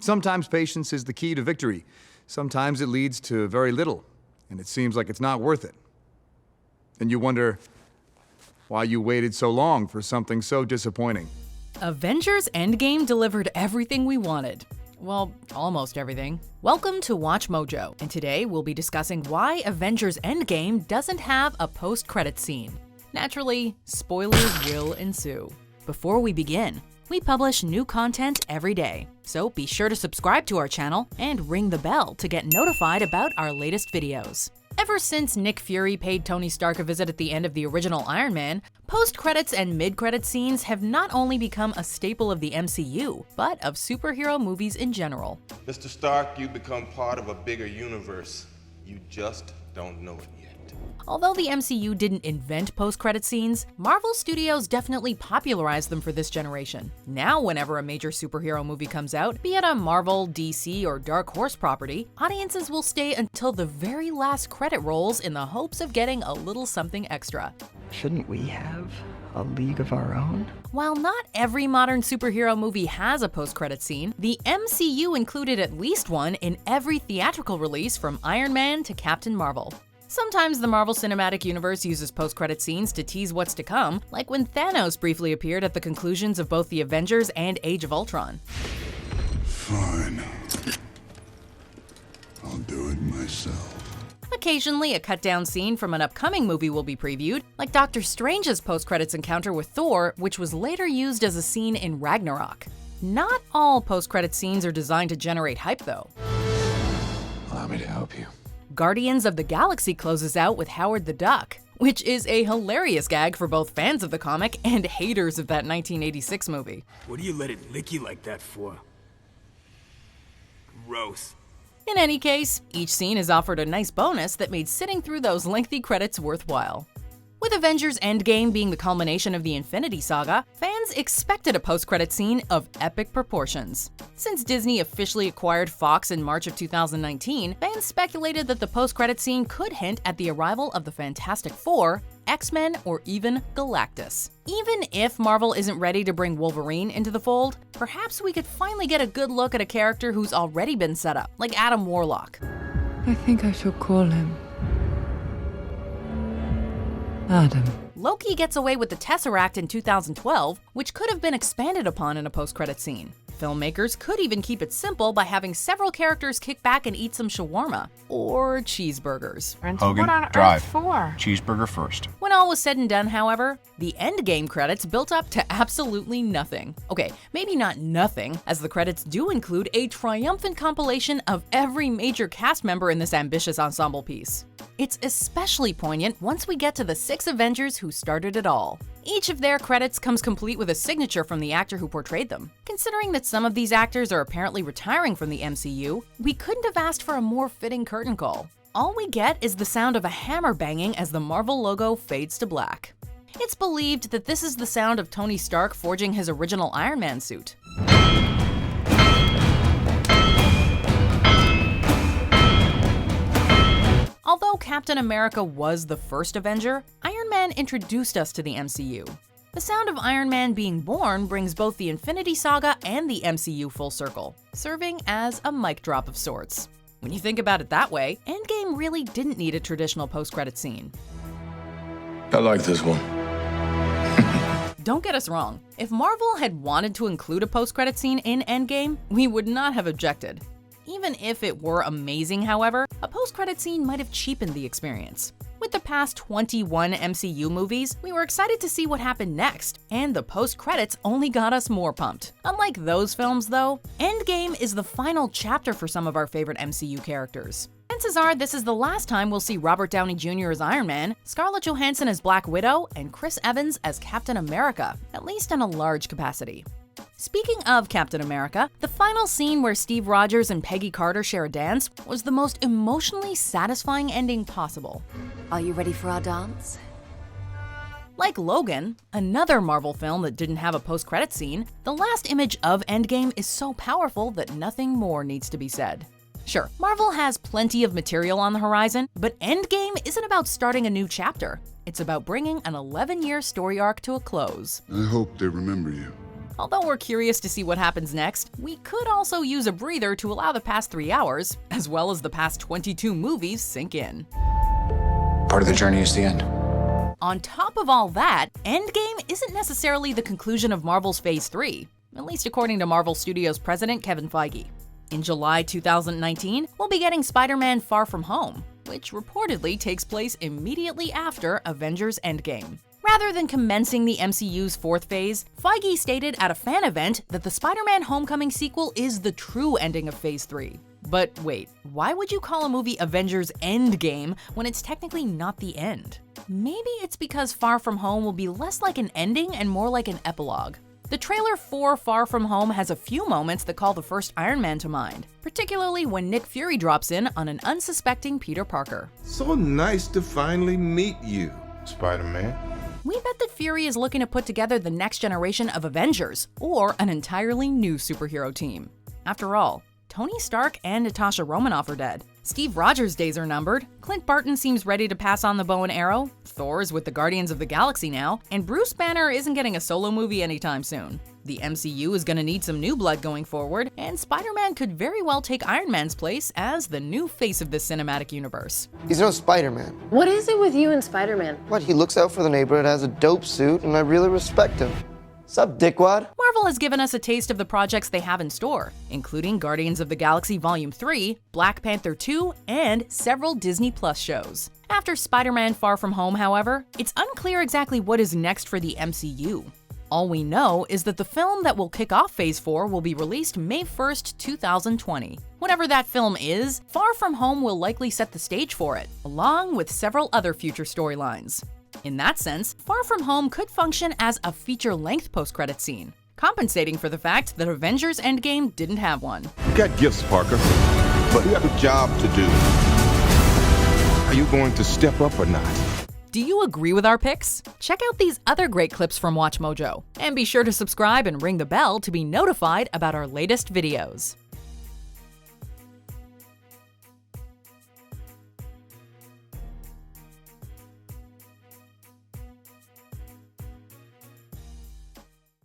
Sometimes patience is the key to victory. Sometimes it leads to very little, and it seems like it's not worth it. And you wonder why you waited so long for something so disappointing. Avengers Endgame delivered everything we wanted. Well, almost everything. Welcome to WatchMojo, and today we'll be discussing why Avengers Endgame doesn't have a post-credits scene. Naturally, spoilers will ensue. Before we begin, we publish new content every day, so be sure to subscribe to our channel and ring the bell to get notified about our latest videos. Ever since Nick Fury paid Tony Stark a visit at the end of the original Iron Man, post-credits and mid-credits scenes have not only become a staple of the MCU, but of superhero movies in general. Mr. Stark, you become part of a bigger universe. You just don't know it yet. Although the MCU didn't invent post-credit scenes, Marvel Studios definitely popularized them for this generation. Now, whenever a major superhero movie comes out, be it a Marvel, DC, or Dark Horse property, audiences will stay until the very last credit rolls in the hopes of getting a little something extra. Shouldn't we have a league of our own? While not every modern superhero movie has a post-credit scene, the MCU included at least one in every theatrical release from Iron Man to Captain Marvel. Sometimes the Marvel Cinematic Universe uses post-credit scenes to tease what's to come, like when Thanos briefly appeared at the conclusions of both the Avengers and Age of Ultron. Fine. I'll do it myself. Occasionally, a cut-down scene from an upcoming movie will be previewed, like Doctor Strange's post-credits encounter with Thor, which was later used as a scene in Ragnarok. Not all post-credit scenes are designed to generate hype, though. Allow me to help you. Guardians of the Galaxy closes out with Howard the Duck, which is a hilarious gag for both fans of the comic and haters of that 1986 movie. What do you let it lick you like that for? Gross. In any case, each scene is offered a nice bonus that made sitting through those lengthy credits worthwhile. With Avengers Endgame being the culmination of the Infinity Saga, fans expected a post-credit scene of epic proportions. Since Disney officially acquired Fox in March of 2019, fans speculated that the post-credit scene could hint at the arrival of the Fantastic Four, XMen, or even Galactus. Even if Marvel isn't ready to bring Wolverine into the fold, perhaps we could finally get a good look at a character who's already been set up, like Adam Warlock. I think I shall call him Adam. Loki gets away with the Tesseract in 2012, which could have been expanded upon in a post-credit scene. Filmmakers could even keep it simple by having several characters kick back and eat some shawarma or cheeseburgers. Hogan, drive. For? Cheeseburger first. When all was said and done, however, the Endgame credits built up to absolutely nothing. Okay, maybe not nothing, as the credits do include a triumphant compilation of every major cast member in this ambitious ensemble piece. It's especially poignant once we get to the 6 Avengers who started it all. Each of their credits comes complete with a signature from the actor who portrayed them. Considering that some of these actors are apparently retiring from the MCU, we couldn't have asked for a more fitting curtain call. All we get is the sound of a hammer banging as the Marvel logo fades to black. It's believed that this is the sound of Tony Stark forging his original Iron Man suit. Although Captain America was the first Avenger, Iron Man introduced us to the MCU. The sound of Iron Man being born brings both the Infinity Saga and the MCU full circle, serving as a mic drop of sorts. When you think about it that way, Endgame really didn't need a traditional post-credit scene. I like this one. Don't get us wrong, if Marvel had wanted to include a post-credit scene in Endgame, we would not have objected. Even if it were amazing, however, a post-credit scene might have cheapened the experience. With the past 21 MCU movies, we were excited to see what happened next, and the post-credits only got us more pumped. Unlike those films, though, Endgame is the final chapter for some of our favorite MCU characters. Chances are this is the last time we'll see Robert Downey Jr. as Iron Man, Scarlett Johansson as Black Widow, and Chris Evans as Captain America, at least in a large capacity. Speaking of Captain America, the final scene where Steve Rogers and Peggy Carter share a dance was the most emotionally satisfying ending possible. Are you ready for our dance? Like Logan, another Marvel film that didn't have a post-credit scene, the last image of Endgame is so powerful that nothing more needs to be said. Sure, Marvel has plenty of material on the horizon, but Endgame isn't about starting a new chapter. It's about bringing an 11-year story arc to a close. I hope they remember you. Although we're curious to see what happens next, we could also use a breather to allow the past 3 hours, as well as the past 22 movies, sink in. Part of the journey is the end. On top of all that, Endgame isn't necessarily the conclusion of Marvel's Phase 3, at least according to Marvel Studios president Kevin Feige. In July 2019, we'll be getting Spider-Man Far From Home, which reportedly takes place immediately after Avengers Endgame. Rather than commencing the MCU's fourth phase, Feige stated at a fan event that the Spider-Man Homecoming sequel is the true ending of Phase 3. But wait, why would you call a movie Avengers Endgame when it's technically not the end? Maybe it's because Far From Home will be less like an ending and more like an epilogue. The trailer for Far From Home has a few moments that call the first Iron Man to mind, particularly when Nick Fury drops in on an unsuspecting Peter Parker. So nice to finally meet you, Spider-Man. We bet that Fury is looking to put together the next generation of Avengers, or an entirely new superhero team. After all, Tony Stark and Natasha Romanoff are dead. Steve Rogers' days are numbered. Clint Barton seems ready to pass on the bow and arrow. Thor is with the Guardians of the Galaxy now, and Bruce Banner isn't getting a solo movie anytime soon. The MCU is gonna need some new blood going forward, and Spider-Man could very well take Iron Man's place as the new face of this cinematic universe. He's no Spider-Man. What is it with you and Spider-Man? What, he looks out for the neighborhood, has a dope suit, and I really respect him. Sup, dickwad? Marvel has given us a taste of the projects they have in store, including Guardians of the Galaxy Volume 3, Black Panther 2, and several Disney Plus shows. After Spider-Man Far From Home, however, it's unclear exactly what is next for the MCU. All we know is that the film that will kick off Phase 4 will be released May 1st, 2020. Whatever that film is, Far From Home will likely set the stage for it, along with several other future storylines. In that sense, Far From Home could function as a feature-length post-credit scene, compensating for the fact that Avengers Endgame didn't have one. You got gifts, Parker, but you have a job to do. Are you going to step up or not? Do you agree with our picks? Check out these other great clips from WatchMojo, and be sure to subscribe and ring the bell to be notified about our latest videos.